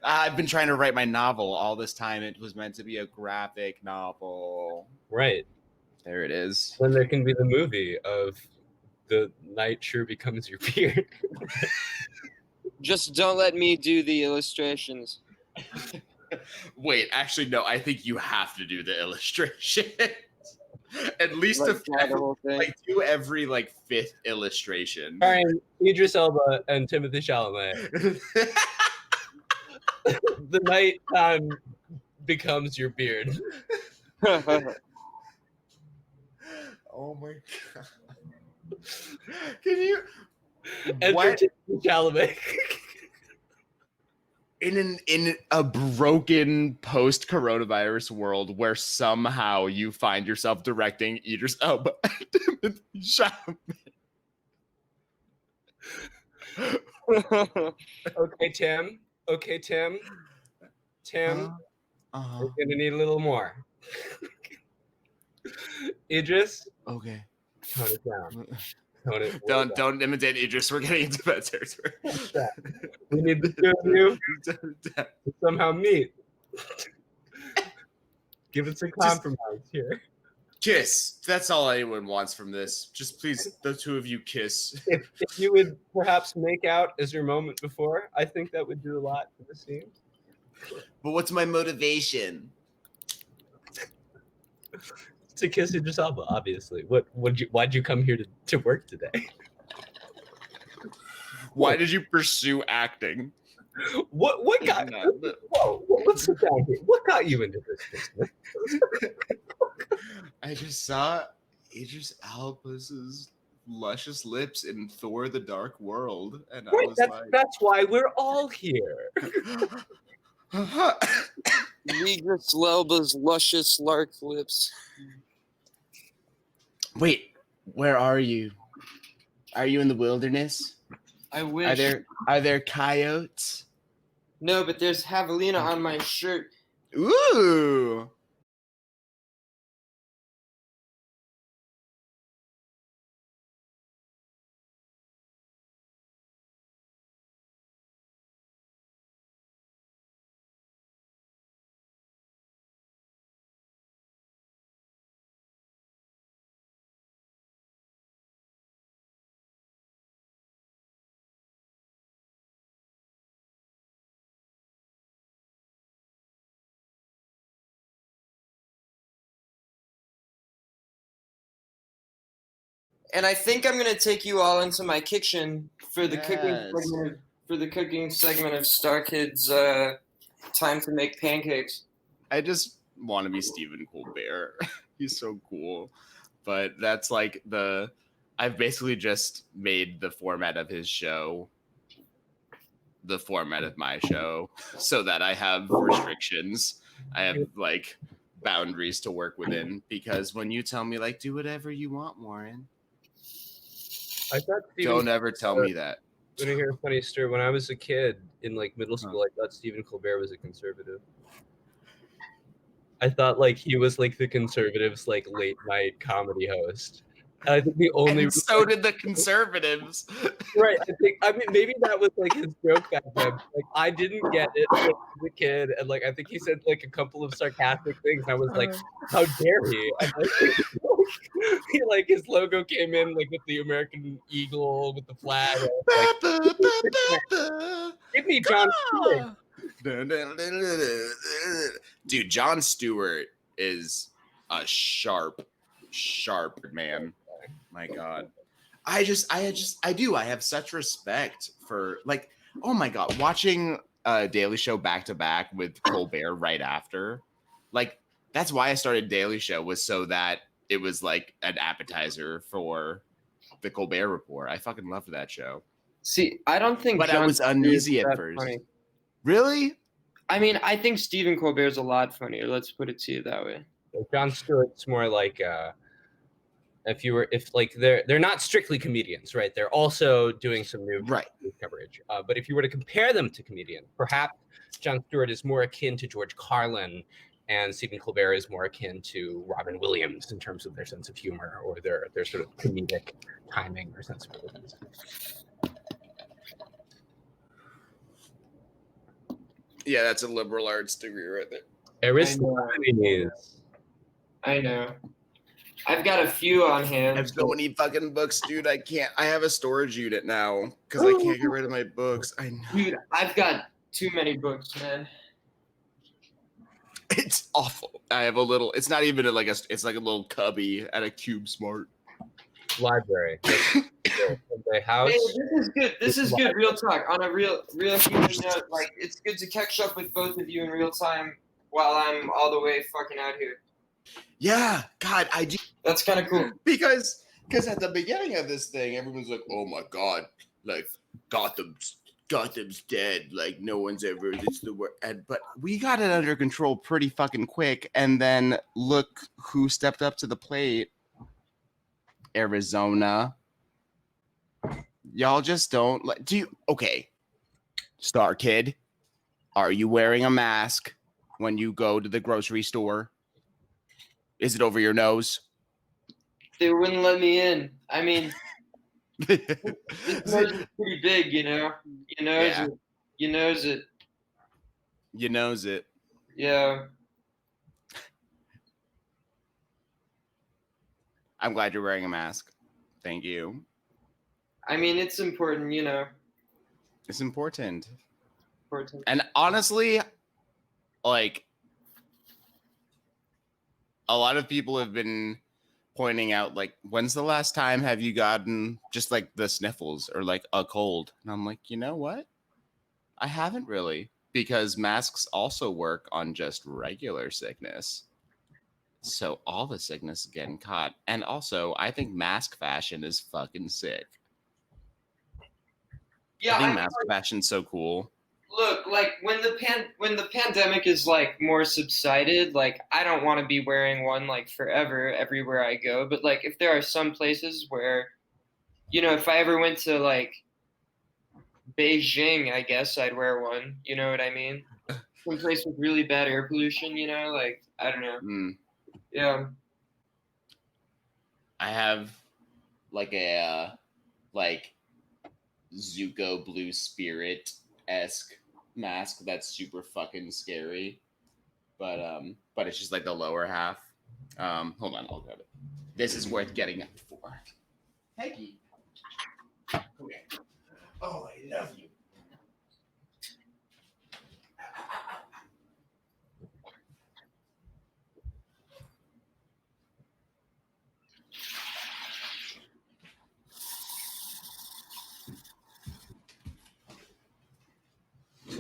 I've been trying to write my novel all this time. It was meant to be a graphic novel. Right. There it is. Then there can be the movie of the night sure becomes your beard. Just don't let me do the illustrations. Wait, actually, no. I think you have to do the illustration. At least Like, the whole thing. like do every like fifth illustration. Starring Idris Elba and Timothy Chalamet. The night time becomes your beard. Oh my god! Can you? And What? Timothy Chalamet. In a broken post-coronavirus world where somehow you find yourself directing Idris Elba and Timothy Chalamet. Okay, Tim. Tim, we're gonna need a little more. Idris, Okay. tone it down. Don't imitate Idris. We're getting into bad territory. We need the two of you to somehow meet. Give us a compromise here. Kiss. That's all anyone wants from this. Just please, the two of you kiss. If you would perhaps make out as your moment before, I think that would do a lot for the scene. But what's my motivation? To kiss Idris Elba, obviously. Why'd you come here to work today? Why did you pursue acting? What got whoa, let's sit down here. What got you into this business? I just saw Idris Elba's luscious lips in Thor: The Dark World, and I was like, that's why we're all here. Idris Elba's luscious lark lips. Wait, where are you? Are you in the wilderness? I wish. Are there coyotes? No, but there's javelina on my shirt. Ooh. And I think I'm gonna take you all into my kitchen for the Yes. cooking segment of Starkid's time to make pancakes. I just want to be Stephen Colbert. He's so cool. But that's like I've basically just made the format of his show the format of my show so that I have restrictions. I have like boundaries to work within, because when you tell me like do whatever you want, Warren, I thought don't ever tell me that. Want to hear a funny story? When I was a kid in like middle school, I thought Stephen Colbert was a conservative. I thought like he was like the conservatives' like late night comedy host. And I think the only And so did the conservatives. right. I mean maybe that was like his joke back then. Like I didn't get it as a kid, and like I think he said like a couple of sarcastic things. And I was like, how dare he? And, he like his logo came in like with the American eagle with the flag. Like, give me Jon Stewart. Dude, Jon Stewart is a sharp man. My God. I have such respect for like, oh my God, watching Daily Show back to back with Colbert right after. Like, that's why I started Daily Show, was so that it was like an appetizer for the Colbert Report. I fucking loved that show. See, I don't think But I was uneasy at first. Funny. Really? I mean, I think Stephen Colbert's a lot funnier. Let's put it to you that way. Jon Stewart's more like if like they're not strictly comedians, right? They're also doing some new Right. coverage. But if you were to compare them to comedians, perhaps Jon Stewart is more akin to George Carlin, and Stephen Colbert is more akin to Robin Williams in terms of their sense of humor or their sort of comedic timing or sensibilities. Yeah, that's a liberal arts degree right there. Aristophanes. I know. I've got a few on hand. I have so many fucking books, dude. I can't. I have a storage unit now because I can't get rid of my books. I know. Dude, I've got too many books, man. It's awful. I have a little. It's not even like a. It's like a little cubby at a Cube Smart Library. The house. Hey, this is good. This is good. Real talk. On a real human note, like it's good to catch up with both of you in real time while I'm all the way fucking out here. Yeah, God, I do. That's kind of cool. Because at the beginning of this thing, everyone's like, "Oh my God, like Gotham's dead. Like no one's ever. It's the worst." But we got it under control pretty fucking quick. And then look who stepped up to the plate. Arizona. Y'all just don't like. Do you? Okay, Starkid, are you wearing a mask when you go to the grocery store? Is it over your nose? They wouldn't let me in. I mean, this nose is pretty big, you know. You knows Yeah. it. You knows it. You knows it. Yeah. I'm glad you're wearing a mask. Thank you. I mean, it's important, you know. It's important. Important. And honestly, like, a lot of people have been pointing out, like, when's the last time have you gotten just like the sniffles or like a cold? And I'm like, you know what? I haven't really, because masks also work on just regular sickness. So all the sickness is getting caught. And also, I think mask fashion is fucking sick. Yeah, I think mask fashion's so cool. Look, like when the pandemic is like more subsided, like I don't want to be wearing one like forever everywhere I go, but like if there are some places where, you know, if I ever went to like Beijing, I guess I'd wear one. You know what I mean? Some place with really bad air pollution, you know, like I don't know. Yeah. I have like a like Zuko Blue Spirit-esque mask that's super fucking scary. But it's just like the lower half. Hold on, I'll grab it. This is worth getting up for. Peggy. Okay. Oh, I love you.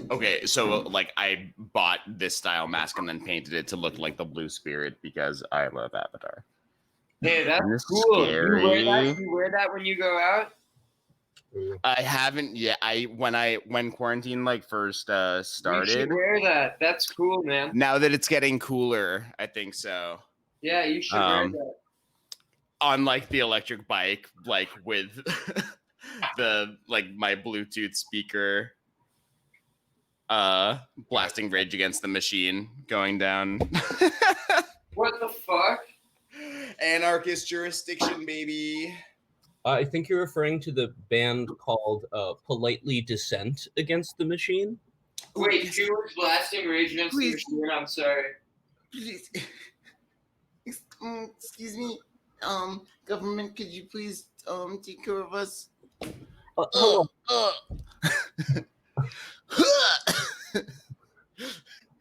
Okay, so like I bought this style mask and then painted it to look like the Blue Spirit because I love Avatar. Hey, that's Isn't this cool. scary? You wear that when you go out? I haven't yet. When quarantine like first You started. should wear that. That's cool, man. Now that it's getting cooler, I think so. Yeah, you should wear that. On like the electric bike, like with the like my Bluetooth speaker blasting Rage Against the Machine going down. What the fuck? Anarchist jurisdiction, baby. I think you're referring to the band called Politely Dissent Against the Machine. Wait, who was blasting Rage Against the Machine? I'm sorry. Please. Excuse me. Government, could you please take care of us?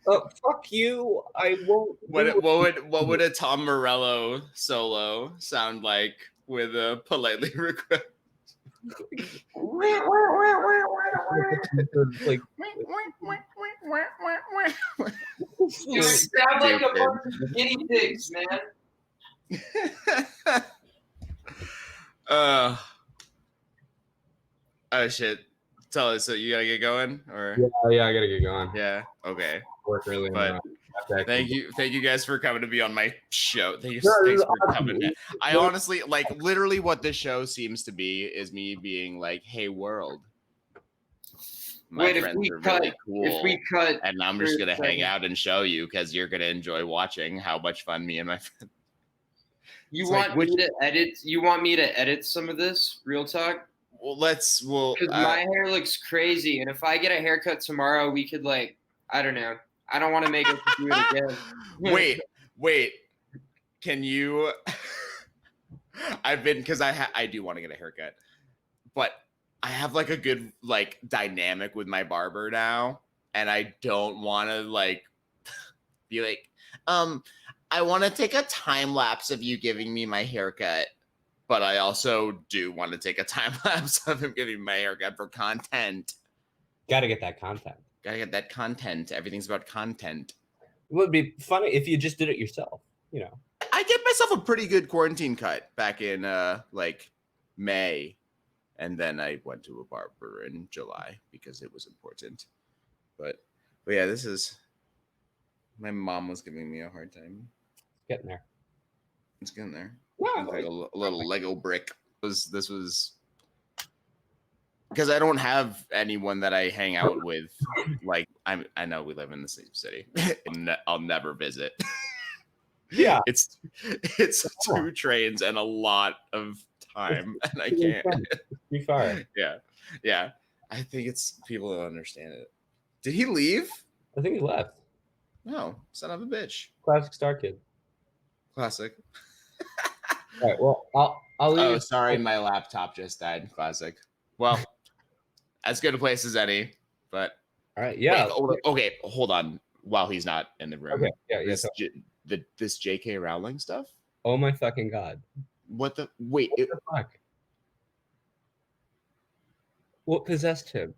Fuck you! I won't. What would a Tom Morello solo sound like with a politely request? Like, You sound like a bunch of guinea pigs, man. Oh shit. Tully, so you gotta get going, or yeah, I gotta get going. yeah, okay. Work really But hard. Thank you guys for coming to be on my show. Thanks is for awesome. coming. Man. I honestly like literally what this show seems to be is me being like, "Hey world, my Wait, friends are really cool, if we cut, and I'm just gonna hang out and show you because you're gonna enjoy watching how much fun me and my friends." You want me to edit? You want me to edit some of this? Real talk. Well, because my hair looks crazy, and if I get a haircut tomorrow, we could like, I don't know. I don't want to make us do it again. wait. Can you? I've been because I do want to get a haircut, but I have like a good like dynamic with my barber now, and I don't want to like be like, I want to take a time lapse of you giving me my haircut, but I also do want to take a time lapse of him giving me my haircut for content. Gotta get that content. Gotta get that content. Everything's about content. It would be funny if you just did it yourself, you know. I gave myself a pretty good quarantine cut back in like May, and then I went to a barber in July because it was important. But yeah, this is my mom was giving me a hard time. Getting there. It's getting there. Yeah, It's like a little Lego brick. This was because I don't have anyone that I hang out with. Like I know we live in the same city, and I'll never visit. Yeah, it's 2 trains and a lot of time, and I can't. Be far. Yeah. I think it's people don't understand it. Did he leave? I think he left. No, son of a bitch. Classic Starkid. Classic. All right. Well, I'll leave. Oh, sorry, my laptop just died. Classic. Well, as good a place as any. But all right. Yeah. Wait, okay. Hold on. While he's not in the room. Okay. Yeah. This J.K. Rowling stuff. Oh my fucking god. What the? Wait. What the fuck? What possessed him?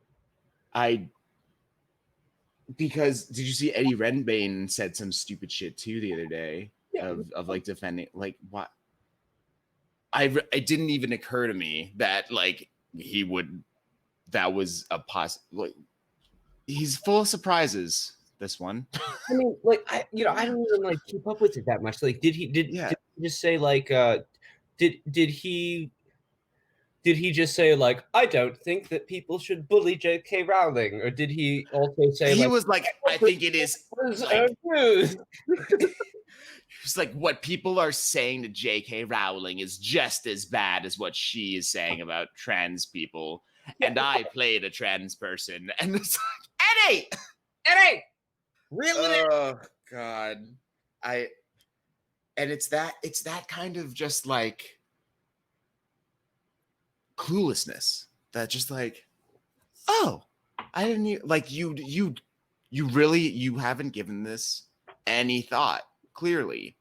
Because did you see Eddie Redmayne said some stupid shit too the other day of like defending like what? It didn't even occur to me that like he would. That was a like he's full of surprises. This one. I mean, like I don't even like keep up with it that much. Like, did he just say like did he just say like I don't think that people should bully J.K. Rowling, or did he also say he was like I think it is like, it's like what people are saying to J.K. Rowling is just as bad as what she is saying about trans people, and I played a trans person, and it's like Eddie. Really? Oh god. And it's that kind of just like cluelessness that just like, oh, I didn't like you really you haven't given this any thought clearly,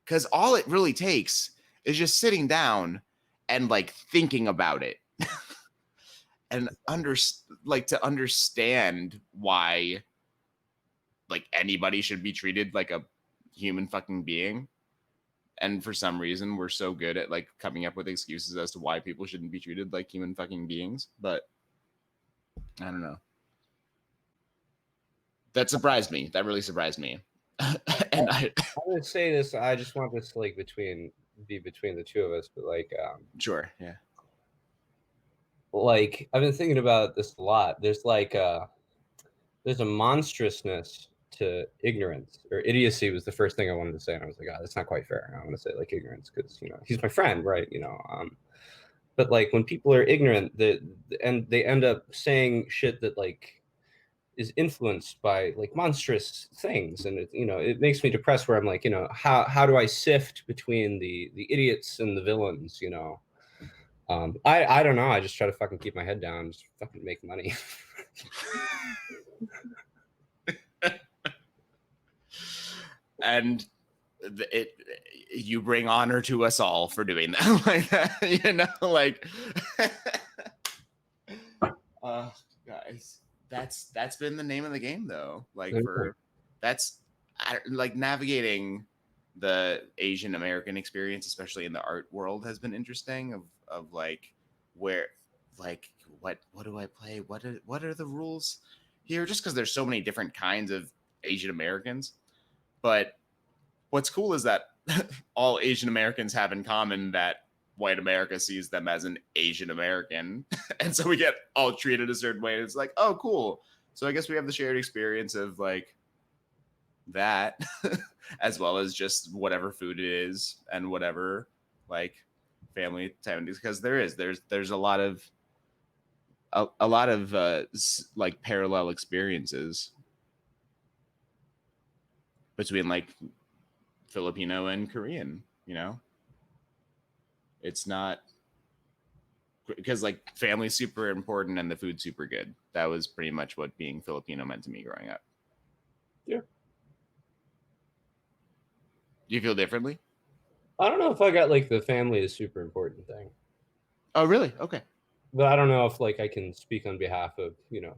because all it really takes is just sitting down and like thinking about it and to understand why like anybody should be treated like a human fucking being. And for some reason, we're so good at like coming up with excuses as to why people shouldn't be treated like human fucking beings. But I don't know. That surprised me. That really surprised me. And I would say this. I just want this like be between the two of us, but like, sure, yeah. Like I've been thinking about this a lot. There's a monstrousness to ignorance, or idiocy was the first thing I wanted to say, and I was like, that's not quite fair. I want to say like ignorance because he's my friend, right? But like when people are ignorant, and they end up saying shit that like is influenced by like monstrous things, and it makes me depressed. Where I'm like, how do I sift between the idiots and the villains? I don't know. I just try to fucking keep my head down, and just fucking make money. And you bring honor to us all for doing that. Like guys, that's been the name of the game though. Like that's like navigating the Asian American experience, especially in the art world, has been interesting of like where like what do I play? What are the rules here? Just because there's so many different kinds of Asian Americans. But what's cool is that all Asian Americans have in common that white America sees them as an Asian American. And so we get all treated a certain way. It's like, oh, cool. So I guess we have the shared experience of like that, as well as just whatever food it is and whatever like family time, because there's a lot of like parallel experiences between like Filipino and Korean, you know. It's not because like family's super important and the food's super good. That was pretty much what being Filipino meant to me growing up. Yeah. Do you feel differently? I don't know if I got like the family is super important thing. Oh, really? Okay. But I don't know if like I can speak on behalf of, you know,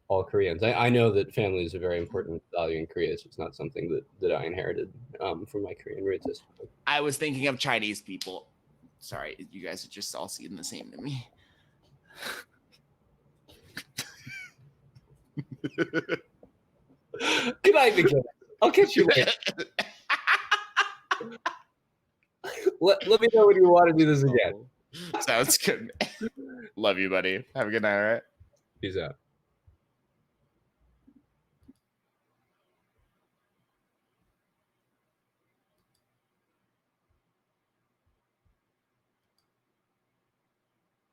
all Koreans. I know that family is a very important value in Korea. So it's not something that I inherited from my Korean roots. I was thinking of Chinese people. Sorry, you guys are just all seem the same to me. Good night, McG. I'll catch you later. Let me know when you want to do this again. Sounds good. Love you, buddy. Have a good night, all right? Peace out.